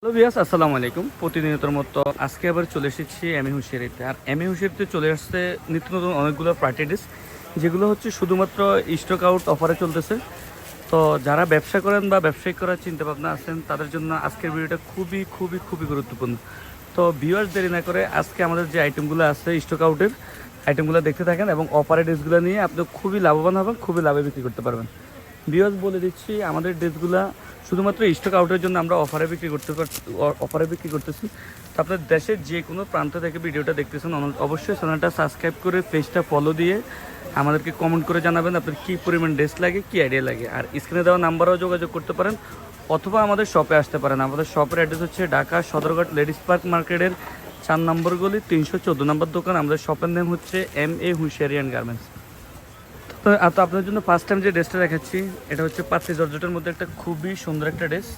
Hello viewers, আসসালামু আলাইকুম। প্রতিদিনের মতো আজকে আবার চলে এসেছি এমএ হুশিয়ারিতে। আর এমএ হুশিয়ারিতে চলে আসছে নিত্য নতুন অনেকগুলো পার্টি ড্রেস, যেগুলো হচ্ছে শুধুমাত্র স্টক আউট অফারে চলতেছে। তো যারা ব্যবসা করেন বা ব্যবসায়িক করার চিন্তা ভাবনা আছেন, তাদের জন্য আজকের ভিডিওটা খুবই খুবই খুবই গুরুত্বপূর্ণ। তো ভিউয়ার্স, দেরি না করে আজকে আমাদের যে আইটেমগুলো আছে স্টক আউটের আইটেমগুলো দেখতে থাকেন এবং অফারের ড্রেসগুলো নিয়ে আপনি খুবই লাভবান হবেন, খুবই লাভে বিক্রি করতে পারবেন। ভিউয়ার্স, বলে দিচ্ছি, আমাদের ড্রেসগুলো শুধুমাত্র স্টক আউটের জন্য আমরা অফারে বিক্রি করতেছি। তো আপনার দেশের যে কোনো প্রান্ত থেকে ভিডিওটা দেখতেছেন, অবশ্যই চ্যানেলটা সাবস্ক্রাইব করে পেজটা ফলো দিয়ে আমাদেরকে কমেন্ট করে জানাবেন আপনার কী পরিমাণ ড্রেস লাগে, কী আইডিয়া লাগে। আর স্ক্রিনে দেওয়া নাম্বারেও যোগাযোগ করতে পারেন অথবা আমাদের শপে আসতে পারেন। আমাদের শপের অ্যাড্রেস হচ্ছে ঢাকা সদরঘাট লেডিস পার্ক মার্কেটের 4 নম্বর গলি 314 নম্বর দোকান। আমাদের শপের নেম হচ্ছে এমএ হুশিয়ারি অ্যান্ড গার্মেন্টস। তো আপনার জন্য ফার্স্ট টাইম যে ড্রেসটা দেখাচ্ছি, এটা হচ্ছে পাতলি জর্জেটের মধ্যে একটা খুবই সুন্দর একটা ড্রেস।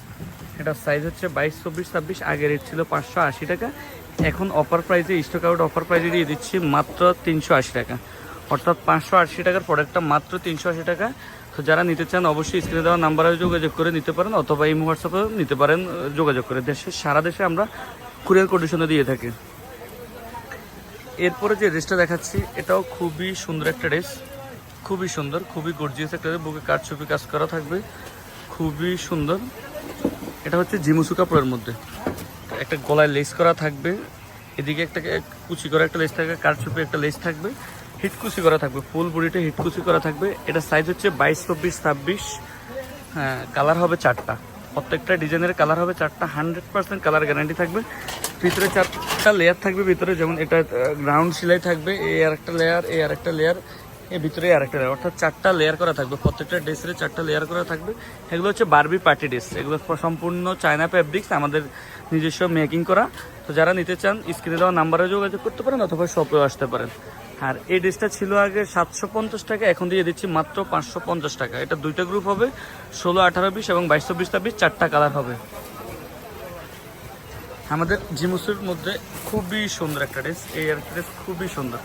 এটা সাইজ হচ্ছে 22, 24, 26। আগে রেট ছিল 580 টাকা, এখন অফার প্রাইসে স্টক আউট অফার প্রাইসে দিয়ে দিচ্ছি মাত্র 380 টাকা। অর্থাৎ 580 টাকার প্রোডাক্টটা মাত্র 380 টাকা। তো যারা নিতে চান অবশ্যই স্ক্রিনে দেওয়া নাম্বারে যোগাযোগ করে নিতে পারেন অথবা এই হোয়াটসঅ্যাপেও নিতে পারেন যোগাযোগ করে। সারা দেশে আমরা কুরিয়ার কন্ডিশনে দিয়ে থাকি। এরপরে যে ড্রেসটা দেখাচ্ছি, এটাও খুবই সুন্দর একটা ড্রেস, খুবই সুন্দর, খুবই গর্জিয়াস একটা। বুকে কারচুপি কাজ করা থাকবে, খুবই সুন্দর। এটা হচ্ছে জিমুসু কাপড়ের মধ্যে একটা গলায় লেস করা থাকবে, এদিকে একটা কুচি করা একটা লেস থাকবে, কারচুপি একটা লেস থাকবে, হিটকুচি করা থাকবে, ফুল বডিটা হিটকুচি করা থাকবে। এটা সাইজ হচ্ছে 22, 24, 26। হ্যাঁ, কালার হবে 4টা, প্রত্যেকটা ডিজাইনের কালার হবে 4টা। 100% কালার গ্যারান্টি থাকবে। ভিতরে 4টা লেয়ার থাকবে ভিতরে, যেমন এটা গ্রাউন্ড সেলাই থাকবে, এই আর একটা লেয়ার, এই আর একটা লেয়ার, এর ভিতরে আরেকটা লেয়ার, অর্থাৎ 4টা লেয়ার করা থাকবে। প্রত্যেকটা ড্রেসের 4টা লেয়ার করা থাকবে। এগুলো হচ্ছে বারবি পার্টি ড্রেস, এগুলো সম্পূর্ণ চায়না ফ্যাব্রিক্স, আমাদের নিজস্ব মেকিং করা। তো যারা নিতে চান স্ক্রিনে দেওয়া নাম্বারে যোগাযোগ করতে পারেন অথবা শপেও আসতে পারেন। আর এই ড্রেসটা ছিল আগে 750 টাকা, এখন দিয়ে দিচ্ছি মাত্র 550 টাকা। এটা দুইটা গ্রুপ হবে, 16, 18, 20 এবং 22, 24, 26। 4টা কালার হবে। আমাদের জিমুসের মধ্যে খুবই সুন্দর একটা ড্রেস, এই একটা ড্রেস খুবই সুন্দর,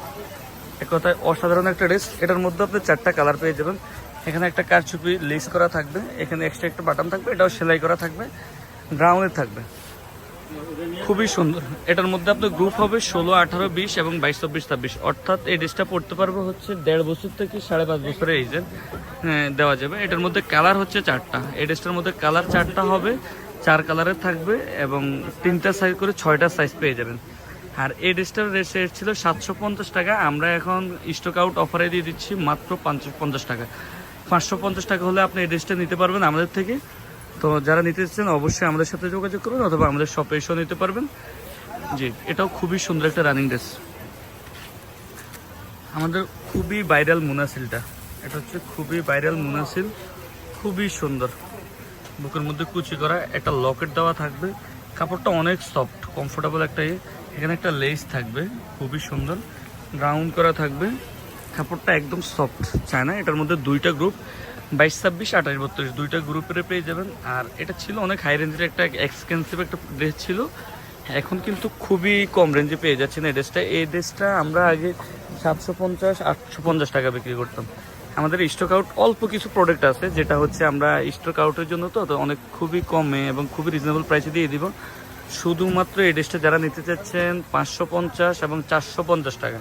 এক কথায় অসাধারণ একটা ড্রেস। এটার মধ্যে আপনি 4টা কালার পেয়ে যাবেন। এখানে একটা কারচুপি লেস করা থাকবে, এখানে এক্সট্রা একটা বাটন থাকবে, এটাও সেলাই করা থাকবে, ব্রাউনের থাকবে, খুবই সুন্দর। এটার মধ্যে আপনার গ্রুপ হবে 16, 18, 20 এবং 22, 24, 26। অর্থাৎ এই ড্রেসটা পড়তে পারবো হচ্ছে 1.5 বছর থেকে 5.5 বছরের এইজের দেওয়া যাবে। এটার মধ্যে কালার হচ্ছে 4টা, এই ড্রেসটার মধ্যে কালার 4টা হবে, 4 কালারের থাকবে এবং 3টা সাইজ করে 6টা সাইজ পেয়ে যাবেন। আর এই ড্রেসটার রেট ছিল 750 টাকা, আমরা এখন স্টক আউট অফারে দিয়ে দিচ্ছি মাত্র 550 টাকা। 550 টাকা হলে আপনি এই ড্রেসটা নিতে পারবেন আমাদের থেকে। তো যারা নিতে চাচ্ছেন অবশ্যই আমাদের সাথে যোগাযোগ করুন অথবা আমাদের শপে এসেও নিতে পারবেন। জি, এটাও খুবই সুন্দর একটা রানিং ড্রেস। আমাদের খুবই ভাইরাল মুনাসিলটা, এটা হচ্ছে খুবই ভাইরাল মুনাসিল, খুবই সুন্দর। বুকের মধ্যে কুচি করা একটা লকেট দেওয়া থাকবে, কাপড়টা অনেক সফট কমফোর্টেবল একটা। এখানে একটা লেস থাকবে, খুবই সুন্দর, রাউন্ড করা থাকবে, কাপড়টা একদম সফট চায় না। এটার মধ্যে দুইটা গ্রুপ, 22, 26, 28, 32 দুইটা গ্রুপের পেয়ে যাবেন। আর এটা ছিল অনেক হাই রেঞ্জের একটা এক্সপেন্সিভ একটা ড্রেস ছিল, এখন কিন্তু খুবই কম রেঞ্জে পেয়ে যাচ্ছেন এই ড্রেসটা। এই ড্রেসটা আমরা আগে 750, 850 টাকা বিক্রি করতাম। আমাদের স্টক আউট অল্প কিছু প্রোডাক্ট আছে, যেটা হচ্ছে আমরা স্টক আউটের জন্য তো অনেক খুবই কমে এবং খুবই রিজনেবল প্রাইসে দিয়ে দিব। শুধুমাত্র এই ড্রেসটা যারা নিতে চাচ্ছেন 550 এবং 450 টাকা,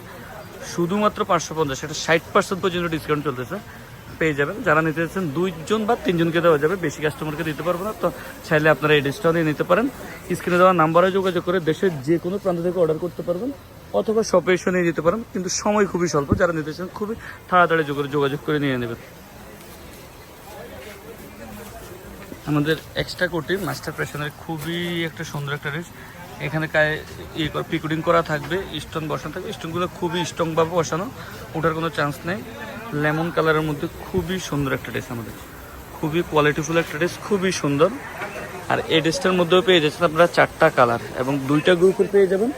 শুধুমাত্র 550, এটা 60% পর্যন্ত ডিসকাউন্ট চলতেছে, পেয়ে যাবেন। যারা নিতে চাচ্ছেন 2 জন বা 3 জনকে দেওয়া যাবে, বেশি কাস্টমারকে দিতে পারবো না। তো চাইলে আপনারা এই ড্রেসটাও নিয়ে নিতে পারেন। স্ক্রিনে দেওয়া নাম্বারে যোগাযোগ করে দেশের যে কোনো প্রান্ত থেকে অর্ডার করতে পারবেন অথবা শপে এসে নিয়ে যেতে পারেন, কিন্তু সময় খুবই স্বল্প। যারা নিতে চান খুবই তাড়াতাড়ি যোগাযোগ করে নিয়ে নেবেন। আমাদের এক্সট্রা কোটি মাস্টার প্রেশনের খুবই একটা সুন্দর একটা ড্রেস। এখানে পিকুডিং করা থাকবে, স্টোন বসানো থাকবে, স্টোনগুলো খুবই স্ট্রংভাবে বসানো, ওঠার কোনো চান্স নেই। লেমন কালারের মধ্যে খুবই সুন্দর একটা ড্রেস, আমাদের খুবই কোয়ালিটিফুল একটা ড্রেস, খুবই সুন্দর। আর এই ড্রেসটার মধ্যেও পেয়ে যাচ্ছেন আপনারা 4টা কালার এবং 2টা গ্রুপের পেয়ে যাবেন,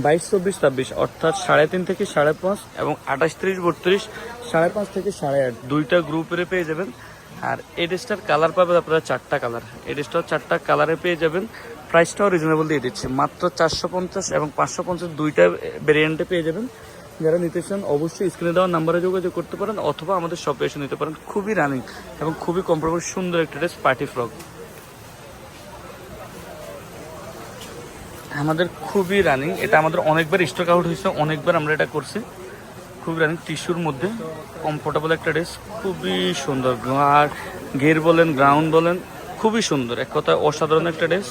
22, 24, 26, অর্থাৎ 3.5 থেকে 5.5 এবং 28, 30, 32, 5.5 থেকে 8.5 দুইটা গ্রুপের পেয়ে যাবেন। আর এই ড্রেসটার কালার পাবেন আপনারা 4টা কালার, এই ড্রেসটাও 4টা কালারে পেয়ে যাবেন। প্রাইসটাও রিজনেবল দিয়ে দিচ্ছে, মাত্র 450 এবং 550 দুইটা ভেরিয়েন্টে পেয়ে যাবেন। যারা নিতে চান অবশ্যই স্ক্রিনে দেওয়ার নাম্বারে যোগাযোগ করতে পারেন অথবা আমাদের শপে এসে নিতে পারেন। খুবই রানিং এবং খুবই কমফোর্টেবল সুন্দর একটা ড্রেস, পার্টি ফ্রক। আমাদের খুবই রানিং, এটা আমাদের অনেকবার স্টক আউট হয়েছে, অনেকবার আমরা এটা করছি। খুবই রানিং টিস্যুর মধ্যে কমফোর্টেবল একটা ড্রেস, খুবই সুন্দর। আর ঘের বলেন, গ্রাউন্ড বলেন, খুবই সুন্দর, এক কথায় অসাধারণ একটা ড্রেস।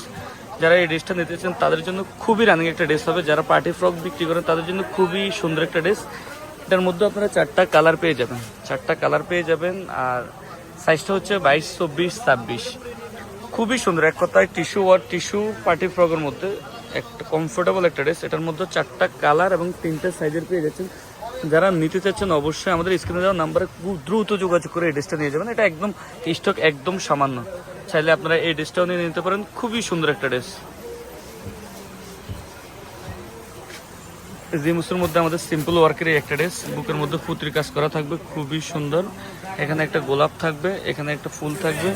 যারা এই ড্রেসটা নিতে চান তাদের জন্য খুবই রানিং একটা ড্রেস হবে। যারা পার্টি ফ্রক বিক্রি করেন তাদের জন্য খুবই সুন্দর একটা ড্রেস। এটার মধ্যে আপনারা 4টা কালার পেয়ে যাবেন, 4টা কালার পেয়ে যাবেন। আর সাইজটা হচ্ছে 22, 24, 26। খুবই সুন্দর, এক কথায় টিস্যু পার্টি ফ্রকের মধ্যে একটা কমফোর্টেবল একটা ড্রেস। এটার মধ্যে 4টা কালার এবং 3টে সাইজের পেয়ে যাচ্ছেন। যারা নিতে চাচ্ছেন অবশ্যই আমাদের স্ক্রিনে দেওয়া নাম্বারে খুব দ্রুত যোগাযোগ করে এই ড্রেসটা নিয়ে যাবেন। এটা একদম স্টক একদম সামান্য, চাইলে আপনারা এই ড্রেসটাও নিয়ে নিতে পারেন। খুবই সুন্দর একটা ড্রেস। জিমসের মধ্যে আমাদের সিম্পল ওয়ার্কের একটা ড্রেস, বুকের মধ্যে পুঁতির কাজ করা থাকবে, খুবই সুন্দর। এখানে একটা গোলাপ থাকবে, এখানে একটা ফুল থাকবে,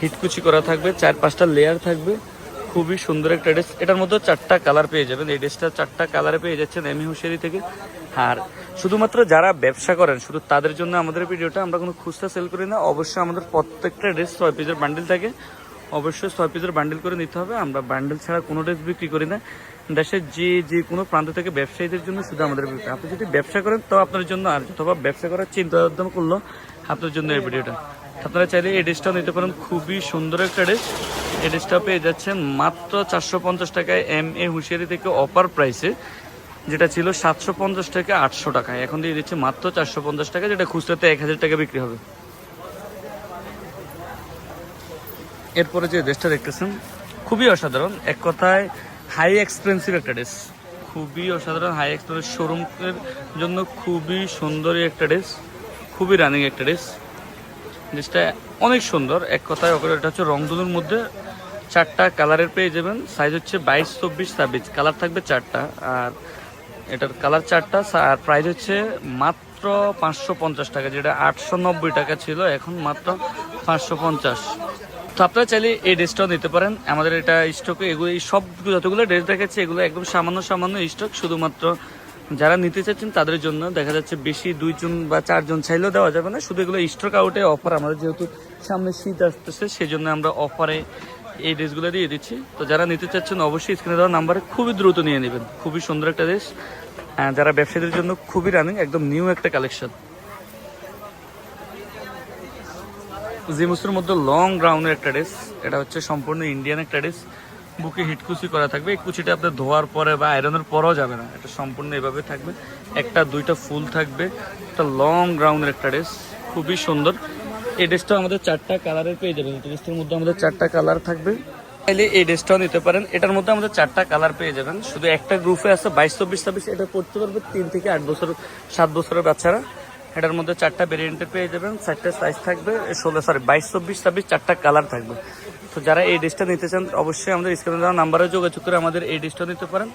হিটকুচি করা থাকবে, 4-5টা লেয়ার থাকবে, খুবই সুন্দর একটা ড্রেস। এটার মধ্যে 4টা কালার পেয়ে যাবেন। এই ড্রেসটা 4টা কালারে পেয়ে যাচ্ছেন এমি হুশিয়ারি থেকে। আর শুধুমাত্র যারা ব্যবসা করেন শুধু তাদের জন্য আমাদের ভিডিওটা, আমরা কোনো খুচরা সেল করি না। অবশ্যই আমাদের প্রত্যেকটা ড্রেস 6 পিসের বান্ডেল থাকে, অবশ্যই 6 পিসের বান্ডেল করে নিতে হবে। আমরা বান্ডেল ছাড়া কোনো ড্রেস বিক্রি করি না। দেশের যে কোনো প্রান্ত থেকে ব্যবসায়ীদের জন্য শুধু আমাদের ভিডিও। আপনি যদি ব্যবসা করেন তো আপনার জন্য, আর অথবা ব্যবসা করার চিন্তা ভাবনা করলো আপনার জন্য এই ভিডিওটা। আপনারা চাইলে এই ড্রেসটাও নিতে পারেন, খুবই সুন্দর একটা ড্রেস। এই ড্রেসটা পেয়ে যাচ্ছেন মাত্র 450 টাকায় এমএ হুশিয়ারি থেকে অফার প্রাইসে, যেটা ছিল 750 টাকা 800 টাকায়, এখন দিয়ে দিচ্ছে মাত্র 450 টাকা, যেটা খুচরাতে 1000 টাকা বিক্রি হবে। এরপরে যে ড্রেসটা দেখতেছেন খুবই অসাধারণ, এক কথায় হাই এক্সপেন্সিভ একটা ড্রেস, খুবই অসাধারণ হাই এক্সপেন্সিভ শোরুমের জন্য খুবই সুন্দরই একটা ড্রেস, খুবই রানিং একটা ড্রেস। ড্রেসটা অনেক সুন্দর, এক কথায় এটা হচ্ছে রংধনুর মধ্যে 4টা কালারের পেয়ে যাবেন। সাইজ হচ্ছে 22, 24, 26, কালার থাকবে 4টা। আর এটার কালার 4টা। আর প্রাইস হচ্ছে মাত্র 550 টাকা, যেটা 890 টাকা ছিল, এখন মাত্র 550। তো আপনারা চাইলে এই ড্রেসটাও নিতে পারেন। আমাদের এটা স্টকে এগুলো এই সব যতগুলো ড্রেস দেখাচ্ছে এগুলো একদম সামান্য স্টক, শুধুমাত্র যারা নিতে চাচ্ছেন তাদের জন্য। দেখা যাচ্ছে বেশি 2 জন বা 4 জন চাইলেও দেওয়া যাবে না, শুধু এগুলো স্টক আউটে অফার। আমাদের যেহেতু সামনে শীত আসতেছে সেই জন্য আমরা অফারে এই ড্রেসগুলো দিয়ে দিচ্ছি। তো যারা নিতে চাচ্ছেন অবশ্যই স্ক্রিনে দেওয়া নাম্বারে খুবই দ্রুত নিয়ে নেবেন। খুবই সুন্দর একটা ড্রেস, যারা ব্যবসায়ীদের জন্য খুবই রানিং, একদম নিউ একটা কালেকশন। জিমসের মধ্যে লং গ্রাউন্ডের একটা ড্রেস, এটা হচ্ছে সম্পূর্ণ ইন্ডিয়ান একটা ড্রেস। বুকে হিটকুচি করা থাকবে, এই কুচিটা আপনার ধোয়ার পরে বা আয়রনের পরেও যাবে না, এটা সম্পূর্ণ এভাবে থাকবে। 1-2টা ফুল থাকবে, একটা লং গ্রাউন্ডের একটা ড্রেস, খুবই সুন্দর। এই ড্রেসটাও আমাদের 4টা কালারের পেয়ে যাবেন। এই ড্রেসটার মধ্যে আমাদের 4টা কালার থাকবে, চাইলে এই ড্রেসটাও নিতে পারেন। এটার মধ্যে আমাদের 4টা কালার পেয়ে যাবেন। শুধু একটা গ্রুপে আছে 22, 24, 26, এটা পড়তে পারবে 3 থেকে 8 বছর 7 বছরের বাচ্চারা। এটার মধ্যে 4টা ভেরিয়েন্টের পেয়ে যাবেন, 4টা সাইজ থাকবে, 22, 24, 26, 4টা কালার থাকবে। তো যারা এই ড্রেসটা নিতে চান অবশ্যই আমাদের স্ক্রিনে দেওয়া নাম্বারে যোগাযোগ করে আমাদের এই ড্রেসটা নিতে পারেন।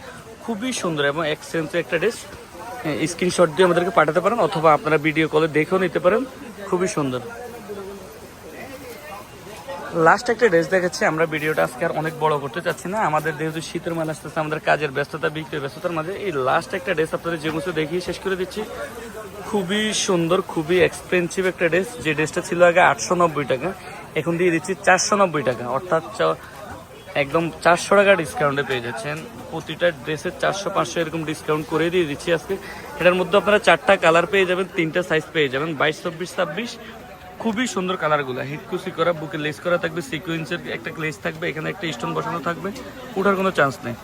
খুবই সুন্দর এবং এক্সচেঞ্জের একটা ড্রেস। স্ক্রিনশট দিয়ে আমাদেরকে পাঠাতে পারেন, অথবা আপনারা ভিডিও কলে দেখেও নিতে পারেন, খুবই সুন্দর। লাস্ট একটা ড্রেস দেখাচ্ছি, আমরা ভিডিওটা আজকে আর অনেক বড় করতে চাচ্ছি না, আমাদের যেহেতু শীতের মাল আসতেছে, আমাদের কাজের ব্যস্ততা, বিক্রির ব্যস্ততার মাঝে এই লাস্ট একটা ড্রেস আপনাদের যে মুছে দেখিয়ে শেষ করে দিচ্ছি। খুবই সুন্দর, খুবই এক্সপেন্সিভ একটা ড্রেস। যে ড্রেসটা ছিল আগে 890 টাকা, এখন দিয়ে দিচ্ছি 490 টাকা, অর্থাৎ একদম 400 টাকা ডিসকাউন্টে পেয়ে যাচ্ছেন। প্রতিটা ড্রেসের 400-500 এরকম ডিসকাউন্ট করে দিয়ে দিচ্ছি আজকে। এটার মধ্যে আপনারা 4টা কালার পেয়ে যাবেন, 3টা সাইজ পেয়ে যাবেন, 22, 24, 26। খুবই সুন্দর কালারগুলো, হিটকুচি করা, বুকে লেস করা থাকবে, সিকোয়েন্সের একটা লেস থাকবে, এখানে একটা স্টোন বসানো থাকবে, ওঠার কোনো চান্স নেই।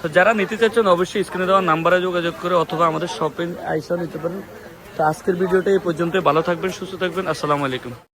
তো যারা নিতে চাচ্ছেন অবশ্যই স্ক্রিনে দেওয়া নাম্বারে যোগাযোগ করে অথবা আমাদের শপে আইসা নিতে পারেন। তো আজকের ভিডিওটা এই পর্যন্ত, ভালো থাকবেন, সুস্থ থাকবেন, আসসালামু আলাইকুম।